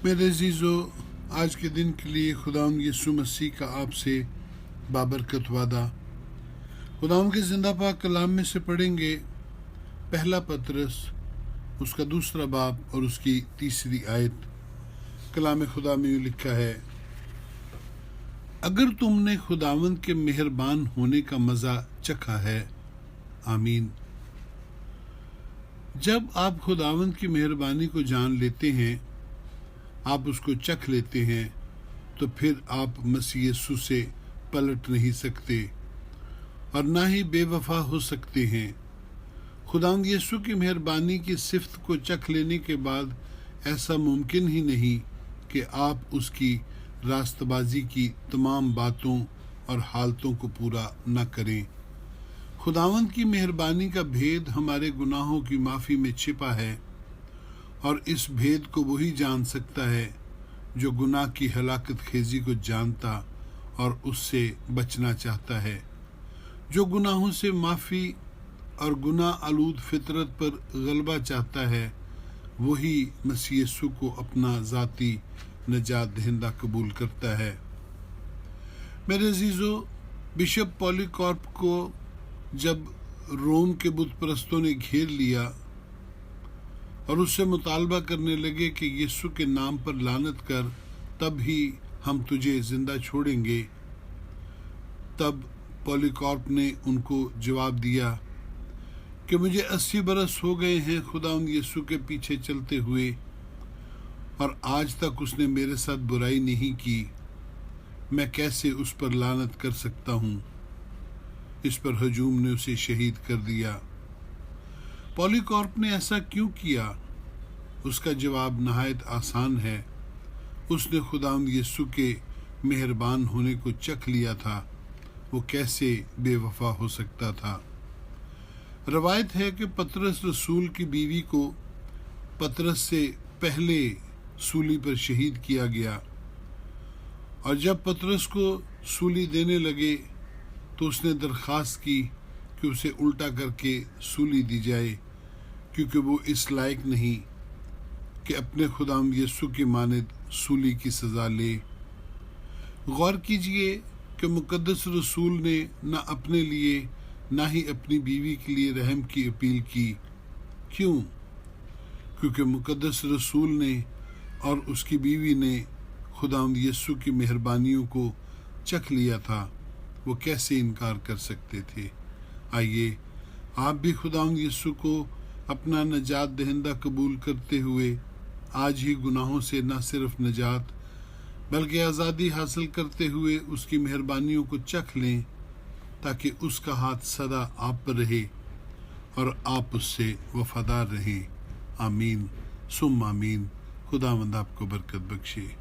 میرے عزیزو، آج کے دن کے لیے خداوند یسوع مسیح کا آپ سے بابرکت وعدہ خداوند کے زندہ پاک کلام میں سے پڑھیں گے۔ پہلا پطرس، اس کا دوسرا باب اور اس کی تیسری آیت۔ کلام خدا میں یوں لکھا ہے: اگر تم نے خداوند کے مہربان ہونے کا مزہ چکھا ہے، آمین۔ جب آپ خداوند کی مہربانی کو جان لیتے ہیں، آپ اس کو چکھ لیتے ہیں، تو پھر آپ مسیح یسوع سے پلٹ نہیں سکتے اور نہ ہی بے وفا ہو سکتے ہیں۔ خداوند یسوع کی مہربانی کی صفت کو چکھ لینے کے بعد ایسا ممکن ہی نہیں کہ آپ اس کی راست بازی کی تمام باتوں اور حالتوں کو پورا نہ کریں۔ خداوند کی مہربانی کا بھید ہمارے گناہوں کی معافی میں چھپا ہے، اور اس بھید کو وہی جان سکتا ہے جو گناہ کی ہلاکت خیزی کو جانتا اور اس سے بچنا چاہتا ہے۔ جو گناہوں سے معافی اور گناہ آلود فطرت پر غلبہ چاہتا ہے، وہی مسیح یسوع کو اپنا ذاتی نجات دہندہ قبول کرتا ہے۔ میرے عزیزو، بشپ پولیکارپ کو جب روم کے بت پرستوں نے گھیر لیا اور اس سے مطالبہ کرنے لگے کہ یسوع کے نام پر لعنت کر، تب ہی ہم تجھے زندہ چھوڑیں گے، تب پولیکارپ نے ان کو جواب دیا کہ مجھے 80 برس ہو گئے ہیں خداوند یسوع کے پیچھے چلتے ہوئے، اور آج تک اس نے میرے ساتھ برائی نہیں کی۔ میں کیسے اس پر لعنت کر سکتا ہوں؟ اس پر ہجوم نے اسے شہید کر دیا۔ پولیکارپ نے ایسا کیوں کیا؟ اس کا جواب نہایت آسان ہے۔ اس نے خداوند یسوع کے مہربان ہونے کو چکھ لیا تھا، وہ کیسے بے وفا ہو سکتا تھا؟ روایت ہے کہ پطرس رسول کی بیوی کو پطرس سے پہلے سولی پر شہید کیا گیا، اور جب پطرس کو سولی دینے لگے تو اس نے درخواست کی کہ اسے الٹا کر کے سولی دی جائے، کیونکہ وہ اس لائق نہیں کہ اپنے خداوند یسوع کی مانند سولی کی سزا لے۔ غور کیجئے کہ مقدس رسول نے نہ اپنے لیے نہ ہی اپنی بیوی کے لیے رحم کی اپیل کی۔ کیوں؟ کیونکہ مقدس رسول نے اور اس کی بیوی نے خداوند یسوع کی مہربانیوں کو چکھ لیا تھا، وہ کیسے انکار کر سکتے تھے؟ آئیے آپ بھی خداوند یسوع کو اپنا نجات دہندہ قبول کرتے ہوئے آج ہی گناہوں سے نہ صرف نجات بلکہ آزادی حاصل کرتے ہوئے اس کی مہربانیوں کو چکھ لیں، تاکہ اس کا ہاتھ سدا آپ پر رہے اور آپ اس سے وفادار رہیں۔ آمین ثم آمین۔ خداوند آپ کو برکت بخشے۔